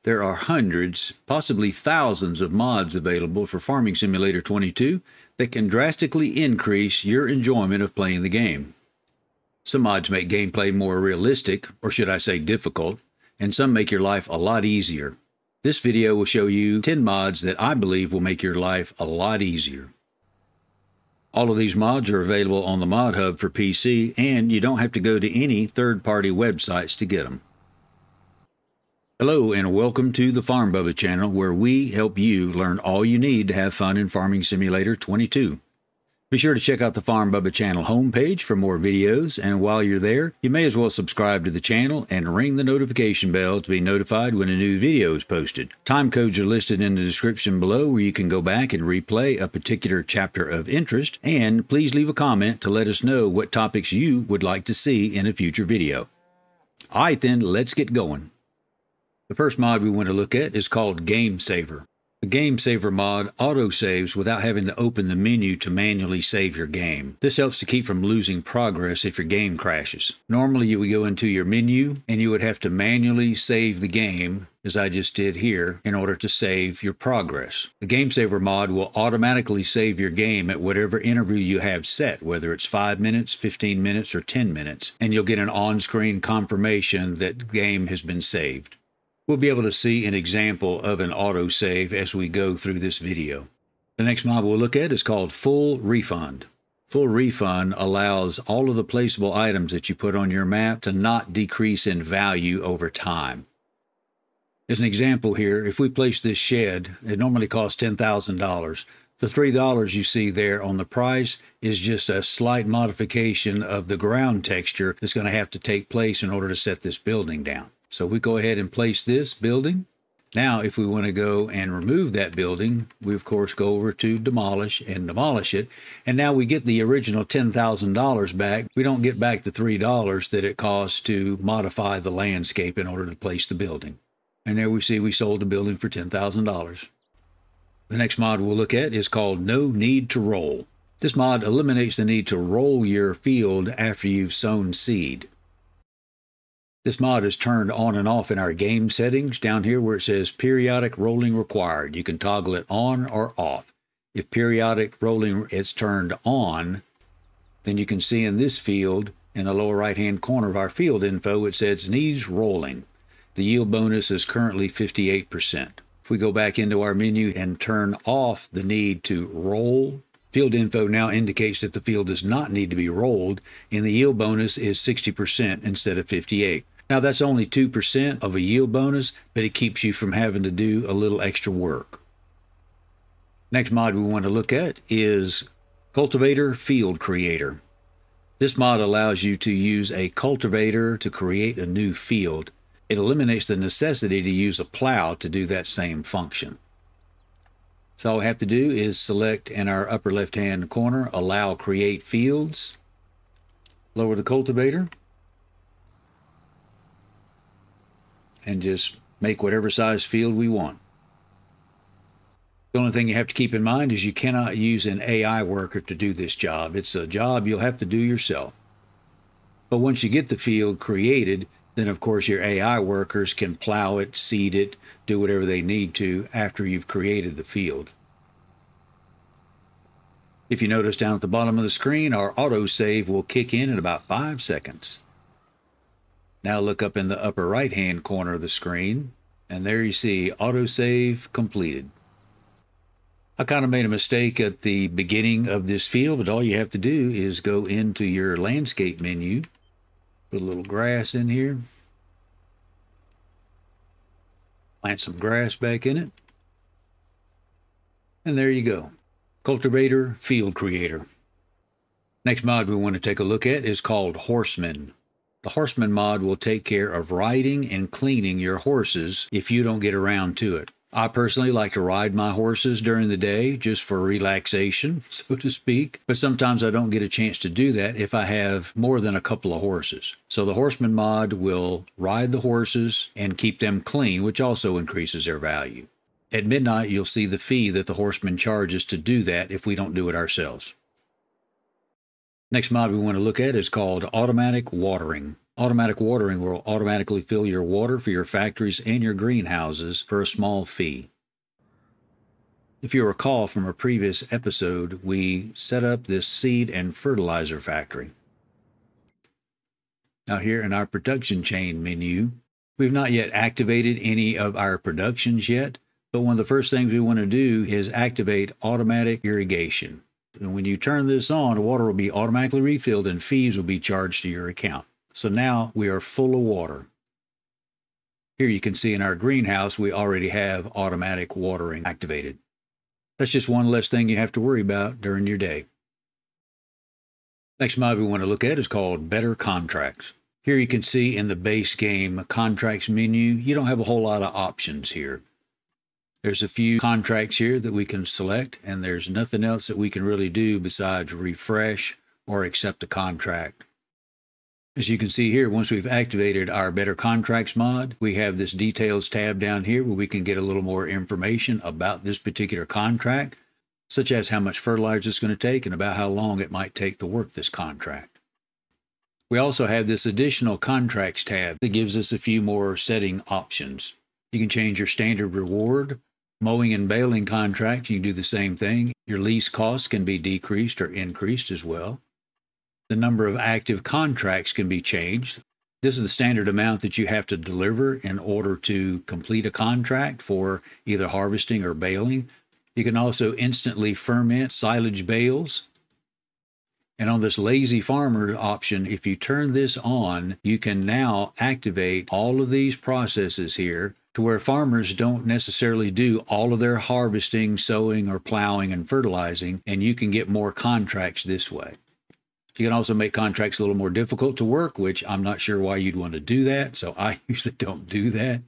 There are hundreds, possibly thousands of mods available for Farming Simulator 22 that can drastically increase your enjoyment of playing the game. Some mods make gameplay more realistic, or should I say difficult, and some make your life a lot easier. This video will show you 10 mods that I believe will make your life a lot easier. All of these mods are available on the Mod Hub for PC, and you don't have to go to any third-party websites to get them. Hello and welcome to the Farm Bubba channel, where we help you learn all you need to have fun in Farming Simulator 22. Be sure to check out the Farm Bubba channel homepage for more videos, and while you're there, you may as well subscribe to the channel and ring the notification bell to be notified when a new video is posted. Time codes are listed in the description below where you can go back and replay a particular chapter of interest, and please leave a comment to let us know what topics you would like to see in a future video. Alright then, let's get going. The first mod we want to look at is called Game Saver. The Game Saver mod auto-saves without having to open the menu to manually save your game. This helps to keep from losing progress if your game crashes. Normally you would go into your menu and you would have to manually save the game, as I just did here, in order to save your progress. The Game Saver mod will automatically save your game at whatever interval you have set, whether it's 5 minutes, 15 minutes, or 10 minutes, and you'll get an on-screen confirmation that the game has been saved. We'll be able to see an example of an autosave as we go through this video. The next mod we'll look at is called Full Refund. Full Refund allows all of the placeable items that you put on your map to not decrease in value over time. As an example here, if we place this shed, it normally costs $10,000. The $3 you see there on the price is just a slight modification of the ground texture that's going to have to take place in order to set this building down. So we go ahead and place this building. Now, if we want to go and remove that building, we of course go over to demolish and demolish it. And now we get the original $10,000 back. We don't get back the $3 that it costs to modify the landscape in order to place the building. And there we see we sold the building for $10,000. The next mod we'll look at is called No Need to Roll. This mod eliminates the need to roll your field after you've sown seed. This mod is turned on and off in our game settings down here where it says periodic rolling required. You can toggle it on or off. If periodic rolling is turned on, then you can see in this field in the lower right hand corner of our field info it says needs rolling. The yield bonus is currently 58%. If we go back into our menu and turn off the need to roll, field info now indicates that the field does not need to be rolled, and the yield bonus is 60% instead of 58%. Now that's only 2% of a yield bonus, but it keeps you from having to do a little extra work. Next mod we want to look at is Cultivator Field Creator. This mod allows you to use a cultivator to create a new field. It eliminates the necessity to use a plow to do that same function. So all we have to do is select in our upper left hand corner, Allow Create Fields, lower the cultivator, and just make whatever size field we want. The only thing you have to keep in mind is you cannot use an AI worker to do this job. It's a job you'll have to do yourself. But once you get the field created, then of course your AI workers can plow it, seed it, do whatever they need to after you've created the field. If you notice down at the bottom of the screen, our autosave will kick in about 5 seconds. Now look up in the upper right hand corner of the screen, and there you see autosave completed. I kind of made a mistake at the beginning of this field, but all you have to do is go into your landscape menu, put a little grass in here, plant some grass back in it, and there you go. Cultivator Field Creator. Next mod we want to take a look at is called Horseman. The Horseman mod will take care of riding and cleaning your horses if you don't get around to it. I personally like to ride my horses during the day just for relaxation, so to speak, but sometimes I don't get a chance to do that if I have more than a couple of horses. So the Horseman mod will ride the horses and keep them clean, which also increases their value. At midnight, you'll see the fee that the Horseman charges to do that if we don't do it ourselves. Next mod we want to look at is called Automatic Watering. Automatic watering will automatically fill your water for your factories and your greenhouses for a small fee. If you recall from a previous episode, we set up this seed and fertilizer factory. Now here in our production chain menu, we've not yet activated any of our productions yet, but one of the first things we want to do is activate automatic irrigation. And when you turn this on, the water will be automatically refilled and fees will be charged to your account. So now we are full of water. Here you can see in our greenhouse, we already have automatic watering activated. That's just one less thing you have to worry about during your day. Next mod we want to look at is called Better Contracts. Here you can see in the base game contracts menu, you don't have a whole lot of options here. There's a few contracts here that we can select, and there's nothing else that we can really do besides refresh or accept a contract. As you can see here, once we've activated our Better Contracts mod, we have this Details tab down here where we can get a little more information about this particular contract, such as how much fertilizer it's going to take and about how long it might take to work this contract. We also have this additional Contracts tab that gives us a few more setting options. You can change your standard reward. Mowing and baling contracts, you can do the same thing. Your lease costs can be decreased or increased as well. The number of active contracts can be changed. This is the standard amount that you have to deliver in order to complete a contract for either harvesting or baling. You can also instantly ferment silage bales. And on this lazy farmer option, if you turn this on, you can now activate all of these processes here to where farmers don't necessarily do all of their harvesting, sowing, or plowing and fertilizing, and you can get more contracts this way. You can also make contracts a little more difficult to work, which I'm not sure why you'd want to do that, so I usually don't do that.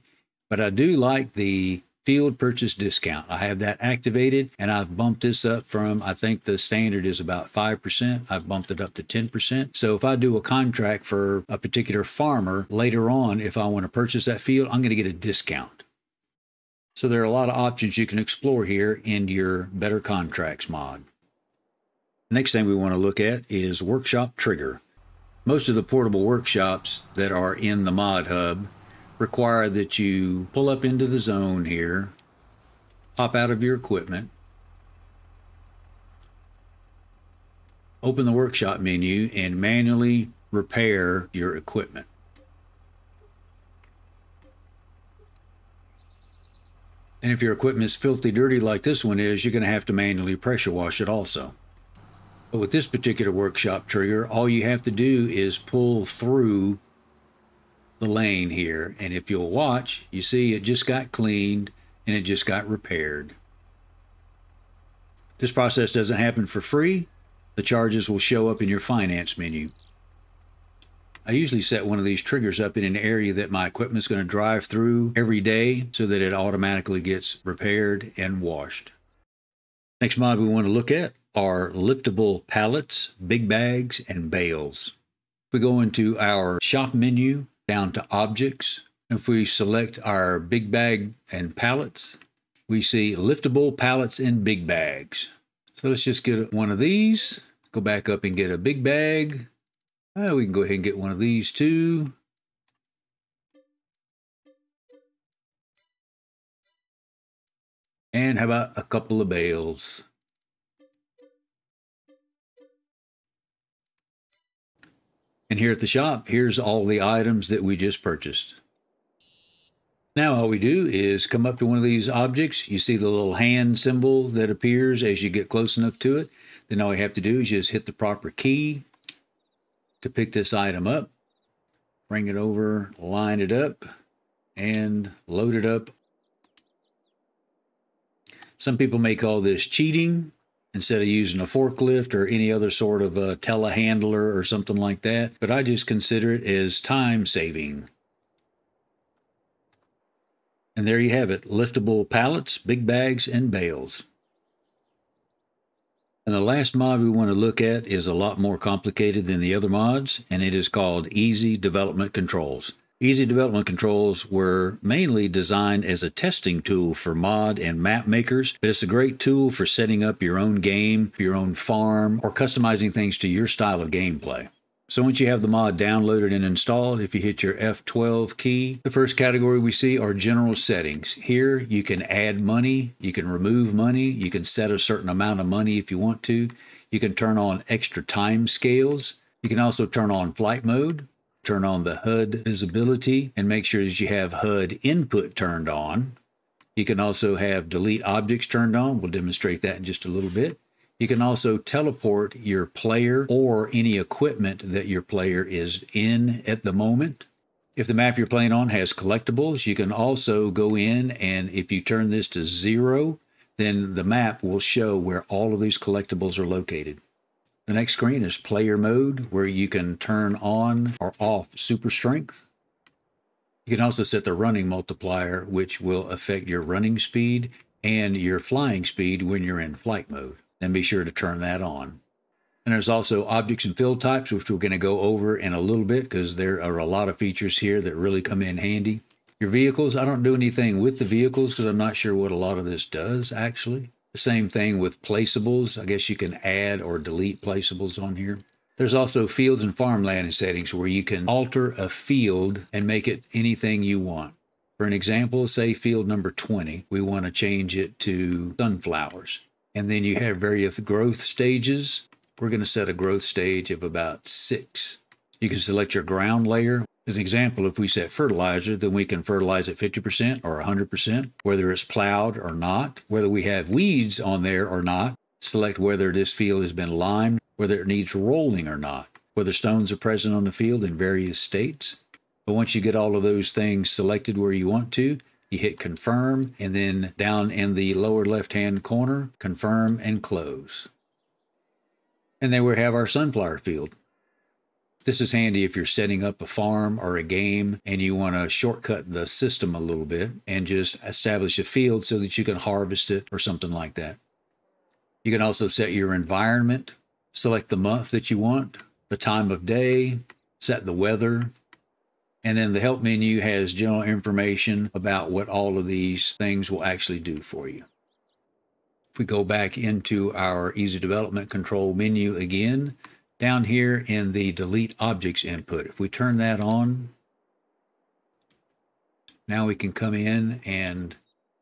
But I do like the field purchase discount. I have that activated, and I've bumped this up from, I think the standard is about 5%. I've bumped it up to 10%. So if I do a contract for a particular farmer, later on, if I want to purchase that field, I'm going to get a discount. So there are a lot of options you can explore here in your Better Contracts mod. Next thing we want to look at is Workshop Trigger. Most of the portable workshops that are in the mod hub require that you pull up into the zone here, hop out of your equipment, open the workshop menu, and manually repair your equipment. And if your equipment is filthy dirty like this one is, you're going to have to manually pressure wash it also. But with this particular workshop trigger, all you have to do is pull through the lane here, and if you'll watch, you see it just got cleaned and it just got repaired. This process doesn't happen for free. The charges will show up in your finance menu. I usually set one of these triggers up in an area that my equipment is going to drive through every day so that it automatically gets repaired and washed. Next mod we want to look at are liftable pallets, big bags, and bales. If we go into our shop menu, down to objects, if we select our big bag and pallets, we see liftable pallets and big bags. So let's just get one of these, go back up and get a big bag. We can go ahead and get one of these too. And how about a couple of bales? And here at the shop, here's all the items that we just purchased. Now all we do is come up to one of these objects. You see the little hand symbol that appears as you get close enough to it. Then all you have to do is just hit the proper key to pick this item up. Bring it over, line it up, and load it up. Some people may call this cheating, instead of using a forklift or any other sort of a telehandler or something like that. But I just consider it as time saving. And there you have it, liftable pallets, big bags, and bales. And the last mod we want to look at is a lot more complicated than the other mods, and it is called Easy Development Controls. Easy Development Controls were mainly designed as a testing tool for mod and map makers, but it's a great tool for setting up your own game, your own farm, or customizing things to your style of gameplay. So once you have the mod downloaded and installed, if you hit your F12 key, the first category we see are general settings. Here you can add money, you can remove money, you can set a certain amount of money if you want to. You can turn on extra time scales. You can also turn on flight mode, turn on the HUD visibility, and make sure that you have HUD input turned on. You can also have delete objects turned on. We'll demonstrate that in just a little bit. You can also teleport your player or any equipment that your player is in at the moment. If the map you're playing on has collectibles, you can also go in, and if you turn this to 0, then the map will show where all of these collectibles are located. The next screen is player mode, where you can turn on or off super strength. You can also set the running multiplier, which will affect your running speed and your flying speed when you're in flight mode. Then be sure to turn that on. And there's also objects and field types, which we're going to go over in a little bit because there are a lot of features here that really come in handy. Your vehicles, I don't do anything with the vehicles because I'm not sure what a lot of this does actually. The same thing with placeables. I guess you can add or delete placeables on here. There's also fields and farmland settings where you can alter a field and make it anything you want. For an example, say field number 20, we want to change it to sunflowers. And then you have various growth stages. We're going to set a growth stage of about 6. You can select your ground layer. As an example, if we set fertilizer, then we can fertilize at 50% or 100%, whether it's plowed or not, whether we have weeds on there or not. Select whether this field has been limed, whether it needs rolling or not, whether stones are present on the field in various states. But once you get all of those things selected where you want to, you hit confirm, and then down in the lower left-hand corner, confirm and close. And there we have our sunflower field. This is handy if you're setting up a farm or a game and you want to shortcut the system a little bit and just establish a field so that you can harvest it or something like that. You can also set your environment, select the month that you want, the time of day, set the weather, and then the help menu has general information about what all of these things will actually do for you. If we go back into our Easy Development Control menu again, down here in the Delete Objects input, if we turn that on, now we can come in and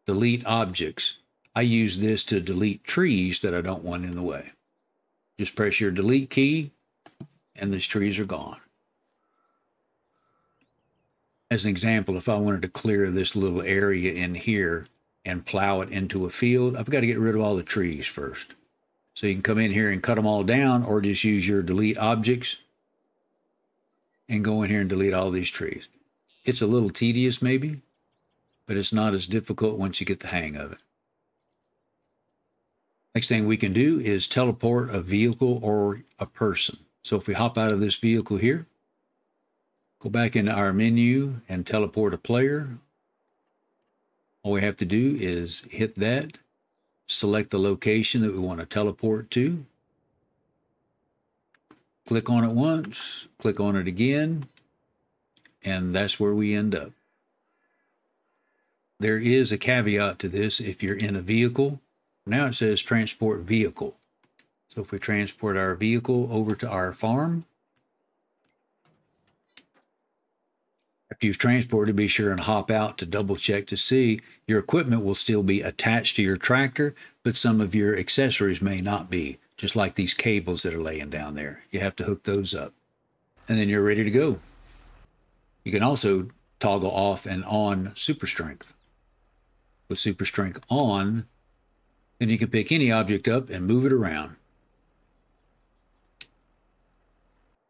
delete objects. I use this to delete trees that I don't want in the way. Just press your delete key and these trees are gone. As an example, if I wanted to clear this little area in here and plow it into a field, I've got to get rid of all the trees first. So you can come in here and cut them all down, or just use your delete objects and go in here and delete all these trees. It's a little tedious maybe, but it's not as difficult once you get the hang of it. Next thing we can do is teleport a vehicle or a person. So if we hop out of this vehicle here, go back into our menu and teleport a player. All we have to do is hit that, select the location that we want to teleport to, click on it once, click on it again, and that's where we end up. There is a caveat to this if you're in a vehicle. Now it says transport vehicle. So if we transport our vehicle over to our farm, after you've transported, be sure and hop out to double check to see your equipment will still be attached to your tractor, but some of your accessories may not be, just like these cables that are laying down there. You have to hook those up. And then you're ready to go. You can also toggle off and on super strength. With super strength on, then you can pick any object up and move it around.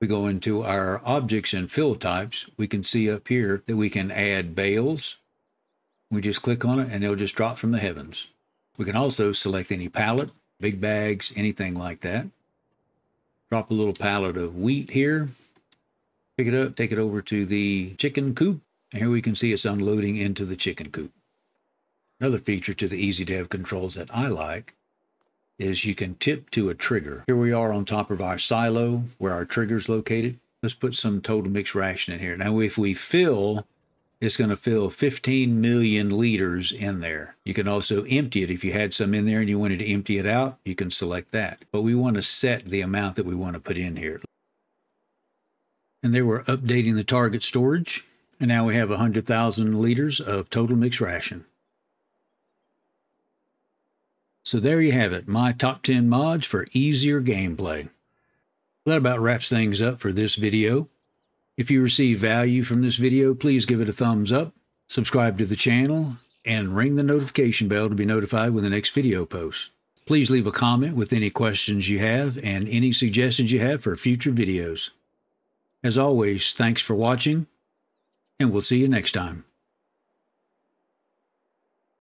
We go into our objects and fill types. We can see up here that we can add bales. We just click on it and they'll just drop from the heavens. We can also select any pallet, big bags, anything like that. Drop a little pallet of wheat here. Pick it up, take it over to the chicken coop. And here we can see it's unloading into the chicken coop. Another feature to the Easy Dev controls that I like is you can tip to a trigger. Here we are on top of our silo where our trigger is located. Let's put some total mixed ration in here. Now if we fill, it's going to fill 15 million liters in there. You can also empty it. If you had some in there and you wanted to empty it out, you can select that. But we want to set the amount that we want to put in here. And they were updating the target storage, and now we have 100,000 liters of total mixed ration. So there you have it, my top 10 mods for easier gameplay. That about wraps things up for this video. If you receive value from this video, please give it a thumbs up, subscribe to the channel, and ring the notification bell to be notified when the next video posts. Please leave a comment with any questions you have and any suggestions you have for future videos. As always, thanks for watching, and we'll see you next time.